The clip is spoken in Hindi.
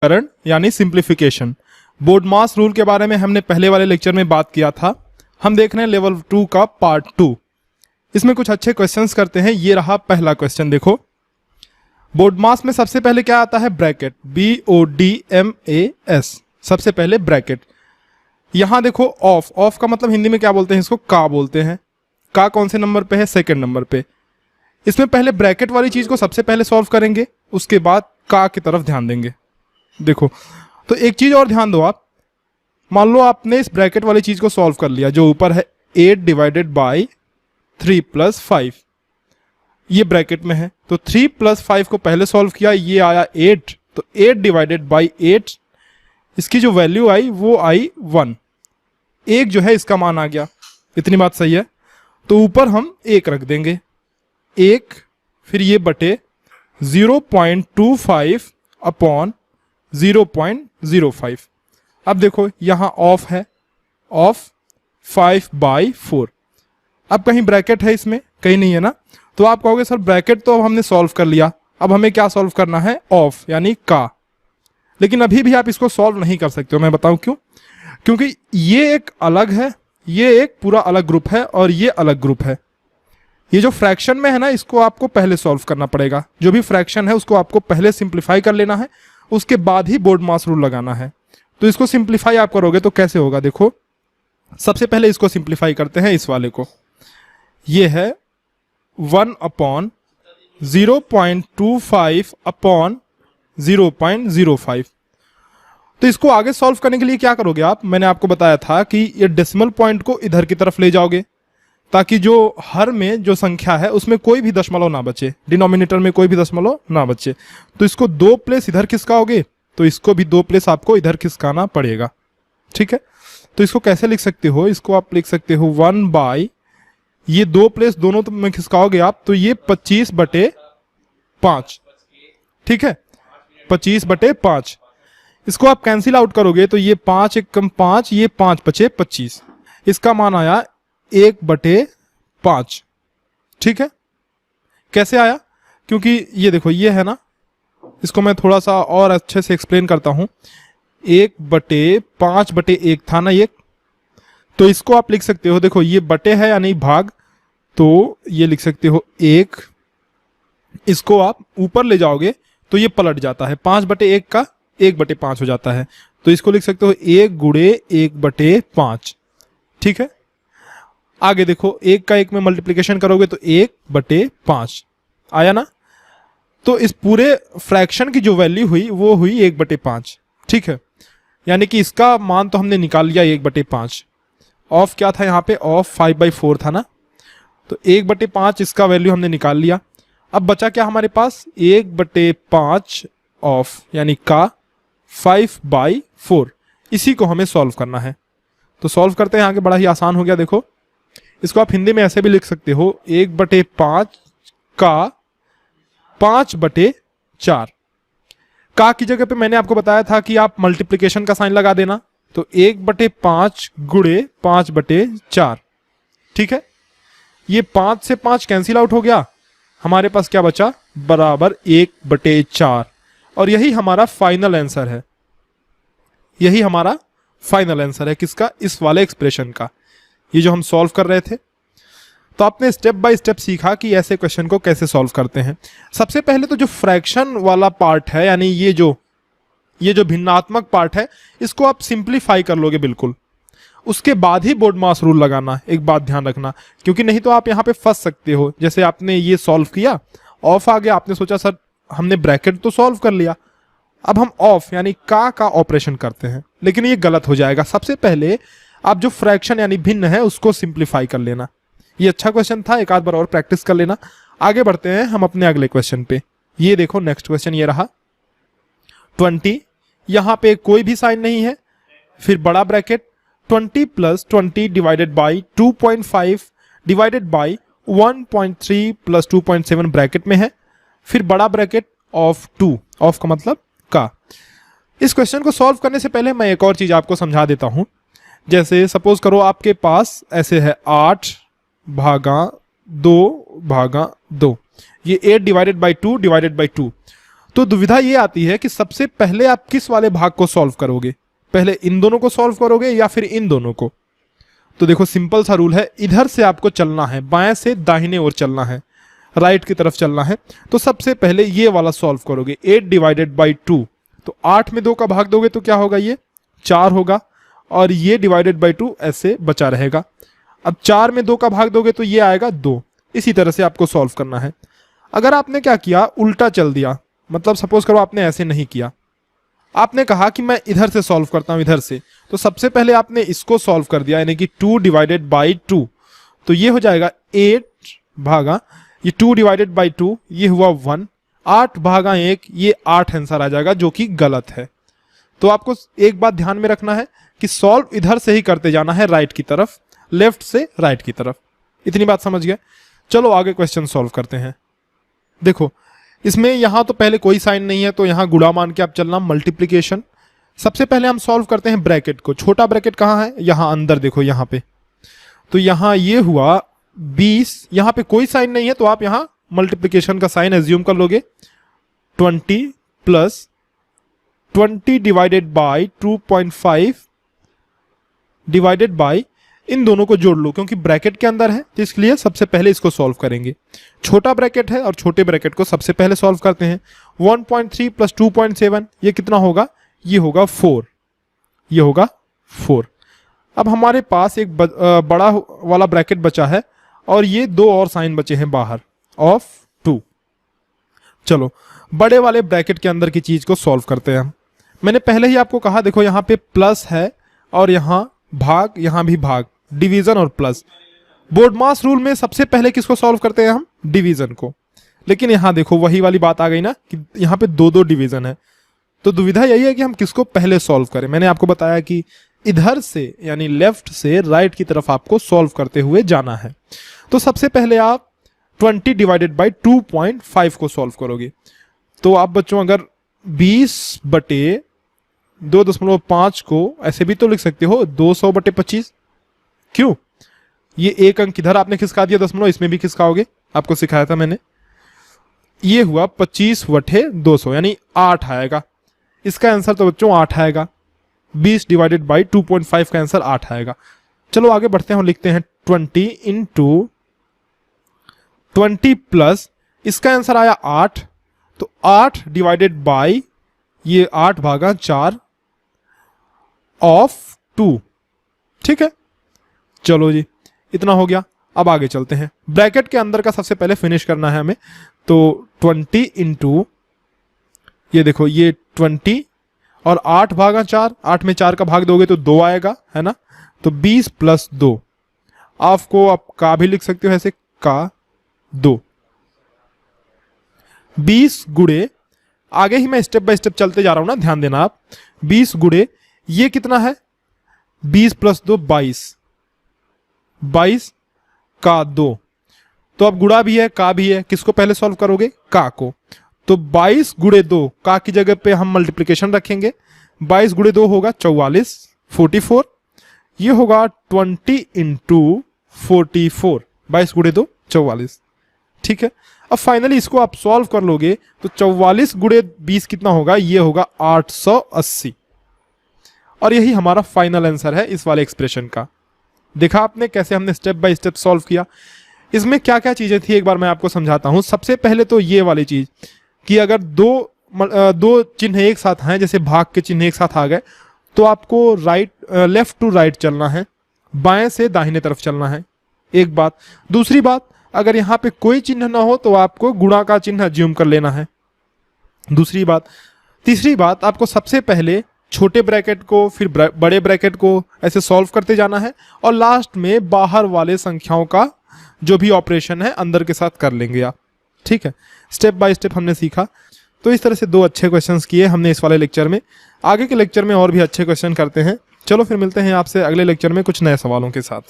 करण यानी सिंप्लीफिकेशन। बोर्ड मास रूल के बारे में हमने पहले वाले लेक्चर में बात किया था। हम देख रहे हैं लेवल 2 का पार्ट 2। इसमें कुछ अच्छे क्वेश्चंस करते हैं। ये रहा पहला क्वेश्चन, देखो बोर्ड मास में सबसे पहले क्या आता है, ब्रैकेट, BODMAS, सबसे पहले ब्रैकेट। यहां देखो ऑफ, ऑफ का मतलब हिंदी में क्या बोलते हैं, इसको का बोलते हैं। का कौन से नंबर पे है, सेकंड नंबर पे। इसमें पहले ब्रैकेट वाली चीज को सबसे पहले सॉल्व करेंगे, उसके बाद का की तरफ ध्यान देंगे। देखो तो एक चीज और ध्यान दो आप, मान लो आपने इस ब्रैकेट वाली चीज को सॉल्व कर लिया, जो ऊपर है 8 डिवाइडेड बाई 3 प्लस 5, ये ब्रैकेट में है। तो 3 प्लस 5 को पहले सॉल्व किया, ये आया 8, तो 8 डिवाइडेड बाई 8, इसकी जो वैल्यू आई वो आई 1, एक जो है इसका मान आ गया। इतनी बात सही है। तो ऊपर हम 1 रख देंगे, 1, फिर ये बटे 0.25 अपॉन 0.05। अब देखो यहां ऑफ है, ऑफ 5/4। अब कहीं ब्रैकेट है इसमें, कहीं नहीं है ना। तो आप कहोगे सर ब्रैकेट तो अब हमने सॉल्व कर लिया, अब हमें क्या सॉल्व करना है, ऑफ यानी का। लेकिन अभी भी आप इसको सॉल्व नहीं कर सकते हो, मैं बताऊं क्यों। क्योंकि ये एक अलग है, ये एक पूरा अलग ग्रुप है, और ये अलग ग्रुप है। ये जो फ्रैक्शन में है ना, इसको आपको पहले सॉल्व करना पड़ेगा। जो भी फ्रैक्शन है उसको आपको पहले सिंप्लीफाई कर लेना है, उसके बाद ही बोर्ड मास रूल लगाना है। तो इसको सिंप्लीफाई आप करोगे तो कैसे होगा, देखो सबसे पहले इसको सिंप्लीफाई करते हैं, इस वाले को। ये है 1 अपॉन 0.25 अपॉन 0.05। तो इसको आगे सॉल्व करने के लिए क्या करोगे आप, मैंने आपको बताया था कि ये डेसिमल पॉइंट को इधर की तरफ ले जाओगे, ताकि जो हर में जो संख्या है उसमें कोई भी दशमलव ना बचे, डिनोमिनेटर में कोई भी दशमलव ना बचे। तो इसको 2 प्लेस इधर खिसकाओगे, तो इसको भी 2 प्लेस आपको इधर खिसकाना पड़ेगा, ठीक है। तो इसको कैसे लिख सकते हो, इसको आप लिख सकते हो 1/, ये 2 प्लेस दोनों में खिसकाओगे आप, तो ये 25/5, ठीक है, 25/5। इसको आप कैंसिल आउट करोगे तो ये 5 × 5, ये 5 × 5 = 25। इसका मान आया 1/5, ठीक है। कैसे आया, क्योंकि ये देखो ये है ना, इसको मैं थोड़ा सा और अच्छे से एक्सप्लेन करता हूं। 1/5/1 था ना ये, तो इसको आप लिख सकते हो, देखो ये बटे है यानी भाग, तो ये लिख सकते हो 1। इसको आप ऊपर ले जाओगे तो ये पलट जाता है, 5/1 का 1/5 हो जाता है। तो इसको लिख सकते हो 1 × 1/5, ठीक है। आगे देखो 1 का 1 में मल्टीप्लिकेशन करोगे तो 1/5 आया ना। तो इस पूरे फ्रैक्शन की जो वैल्यू हुई वो हुई 1/5, ठीक है। यानी कि इसका मान तो हमने निकाल लिया 1/5। ऑफ क्या था यहाँ पे, ऑफ 5/4 था ना, तो 1/5 इसका वैल्यू हमने निकाल लिया। अब बचा क्या हमारे पास, 1/5 ऑफ यानी का 5/4। इसी को हमें सॉल्व करना है। तो सॉल्व करते हैं आगे, बड़ा ही आसान हो गया। देखो इसको आप हिंदी में ऐसे भी लिख सकते हो, 1/5 का 5/4। का की जगह पे मैंने आपको बताया था कि आप मल्टीप्लिकेशन का साइन लगा देना, तो 1/5 × 5/4, ठीक है। ये 5 से 5 कैंसिल आउट हो गया, हमारे पास क्या बचा, बराबर 1/4। और यही हमारा फाइनल आंसर है, यही हमारा फाइनल आंसर है किसका, इस वाले एक्सप्रेशन का, ये जो हम सॉल्व कर रहे थे। तो आपने स्टेप बाय स्टेप सीखा कि ऐसे क्वेश्चन को कैसे सॉल्व करते हैं। सबसे पहले तो जो फ्रैक्शन वाला पार्ट है, यानी ये जो भिन्नात्मक पार्ट है, इसको आप सिंप्लीफाई कर लोगे बिल्कुल, उसके बाद ही बोर्ड मास रूल लगाना। एक बात ध्यान रखना, क्योंकि नहीं तो आप यहाँ पे फंस सकते हो। जैसे आपने ये सॉल्व किया, ऑफ आ गया, आपने सोचा सर हमने ब्रैकेट तो सॉल्व कर लिया, अब हम ऑफ यानी का ऑपरेशन करते हैं, लेकिन ये गलत हो जाएगा। सबसे पहले आप जो फ्रैक्शन यानी भिन्न है उसको सिंप्लीफाई कर लेना। ये अच्छा क्वेश्चन था, एक आध बार और प्रैक्टिस कर लेना। आगे बढ़ते हैं हम अपने अगले क्वेश्चन पे। ये देखो नेक्स्ट क्वेश्चन ये रहा 20। यहां पे कोई भी साइन नहीं है, फिर बड़ा bracket 20 + 20 divided by 2.5 divided by 1.3 + 2.7 bracket में है, फिर बड़ा ब्रैकेट ऑफ 2, ऑफ का मतलब का। इस क्वेश्चन को सॉल्व करने से पहले मैं एक और चीज आपको समझा देता हूं। जैसे सपोज करो आपके पास ऐसे है 8/2/2, ये 8 डिवाइडेड बाई 2 डिवाइडेड बाई 2। तो दुविधा ये आती है कि सबसे पहले आप किस वाले भाग को सॉल्व करोगे, पहले इन दोनों को सॉल्व करोगे या फिर इन दोनों को। तो देखो सिंपल सा रूल है, इधर से आपको चलना है, बाएं से दाहिने ओर चलना है, राइट की तरफ चलना है। तो सबसे पहले ये वाला सॉल्व करोगे, 8 डिवाइडेड बाई 2, तो 8 में 2 का भाग दोगे तो क्या होगा, ये 4 होगा, और ये डिवाइडेड बाई 2 ऐसे बचा रहेगा। अब 4 में 2 का भाग दोगे तो ये आएगा 2। इसी तरह से आपको सॉल्व करना है। अगर आपने क्या किया, उल्टा चल दिया, मतलब सपोज करो आपने ऐसे नहीं किया, आपने कहा कि मैं इधर से सॉल्व करता हूं, इधर से, तो सबसे पहले आपने इसको सॉल्व कर दिया, यानी कि 2 डिवाइडेड बाई 2, तो ये हो जाएगा 8 भागा ये 2 डिवाइडेड बाई 2, ये हुआ 1, 8 भागा 1, ये 8 आंसर आ जाएगा, जो कि गलत है। तो आपको एक बात ध्यान में रखना है कि सॉल्व इधर से ही करते जाना है, राइट की तरफ, लेफ्ट से राइट की तरफ। इतनी बात समझ गए। चलो आगे क्वेश्चन सॉल्व करते हैं। देखो इसमें यहां तो पहले कोई साइन नहीं है, तो यहां गुणा मान के आप चलना, मल्टीप्लीकेशन। सबसे पहले हम सॉल्व करते हैं ब्रैकेट को। छोटा ब्रैकेट कहां है, यहां अंदर देखो, यहां पे। तो यहां ये हुआ 20, यहां पे कोई साइन नहीं है, तो आप यहां मल्टीप्लीकेशन का साइन एज्यूम कर लोगे। 20 plus 20 divided by 2.5 divided by, इन दोनों को जोड़ लो क्योंकि ब्रैकेट के अंदर है, तो इसलिए सबसे पहले इसको सॉल्व करेंगे। छोटा ब्रैकेट है और छोटे ब्रैकेट को सबसे पहले सॉल्व करते हैं। 1.3 प्लस 2.7, ये कितना होगा, ये होगा 4, ये होगा 4। अब हमारे पास एक बड़ा वाला ब्रैकेट बचा है और ये 2 और साइन बचे हैं बाहर ऑफ 2। चलो बड़े वाले ब्रैकेट के अंदर की चीज को सॉल्व करते हैं हम। मैंने पहले ही आपको कहा, देखो यहां पे प्लस है और यहां भाग, यहां भी भाग, डिवीजन और प्लस। बोर्ड मास रूल में सबसे पहले किसको सॉल्व करते हैं हम, डिवीजन को। लेकिन यहां देखो वही वाली बात आ गई ना कि यहां पे 2-2 डिवीजन है, तो दुविधा यही है कि हम किसको पहले सॉल्व करें। मैंने आपको बताया कि इधर से यानी लेफ्ट से राइट की तरफ आपको सॉल्व करते हुए जाना है। तो सबसे पहले आप 20 डिवाइडेड बाई 2.5 को सॉल्व करोगे। तो आप बच्चों अगर 20 बटे 2.5 को ऐसे भी तो लिख सकते हो, 200 बटे 25। क्यों, ये एक अंक इधर आपने खिसका दिया दशमलव, इसमें भी खिसकाओगे, आपको सिखाया था मैंने। ये हुआ 25 बटे 200 यानी 8 आएगा। इसका आंसर तो बच्चों 8 आएगा। 20 डिवाइडेड बाई 2.5 का आंसर 8 आएगा। चलो आगे बढ़ते हैं और लिखते हैं 20 इंटू 20 प्लस, इसका आंसर आया 8, तो 8 डिवाइडेड बाई ये 8 भागा 4 ऑफ 2। ठीक है, चलो जी इतना हो गया। अब आगे चलते हैं, ब्रैकेट के अंदर का सबसे पहले फिनिश करना है हमें। तो 20 इंटू, ये देखो ये 20 और 8 भागा 4, 8 में 4 का भाग दोगे तो 2 आएगा, है ना। तो 20 प्लस 2, आपको आप का भी लिख सकते हो ऐसे, का 2। 20 गुड़े, आगे ही मैं स्टेप बाय स्टेप चलते जा रहा हूं ना, ध्यान देना आप। 20 गुड़े ये कितना है, 20 प्लस 2 22, 22 का 2। तो अब गुड़ा भी है का भी है, किसको पहले सॉल्व करोगे, का को। तो 22 गुड़े 2, का की जगह पे हम मल्टीप्लिकेशन रखेंगे। 22 गुड़े 2 होगा 44, 44। ये होगा 20 इंटू 44, 22 गुड़े 2 44। ठीक है, अब फाइनली इसको आप सॉल्व कर लोगे तो 44 गुड़े 20 कितना होगा, ये होगा 880। और यही हमारा फाइनल आंसर है इस वाले एक्सप्रेशन का। देखा आपने कैसे हमने स्टेप बाय स्टेप सॉल्व किया। इसमें क्या क्या चीजें थी एक बार मैं आपको समझाता हूं। सबसे पहले तो ये वाली चीज कि अगर दो चिन्ह एक साथ हैं, जैसे भाग के चिन्ह एक साथ आ गए, तो आपको लेफ्ट टू राइट चलना है, बाएं से दाहिने तरफ चलना है, एक बात। दूसरी बात, अगर यहां पे कोई चिन्ह ना हो तो आपको गुणा का चिन्ह अज्यूम कर लेना है, दूसरी बात। तीसरी बात, आपको सबसे पहले छोटे ब्रैकेट को फिर बड़े ब्रैकेट को ऐसे सॉल्व करते जाना है, और लास्ट में बाहर वाले संख्याओं का जो भी ऑपरेशन है अंदर के साथ कर लेंगे आप। ठीक है, स्टेप बाय स्टेप हमने सीखा। तो इस तरह से 2 अच्छे क्वेश्चंस किए हमने इस वाले लेक्चर में। आगे के लेक्चर में और भी अच्छे क्वेश्चन करते हैं। चलो फिर मिलते हैं आपसे अगले लेक्चर में कुछ नए सवालों के साथ।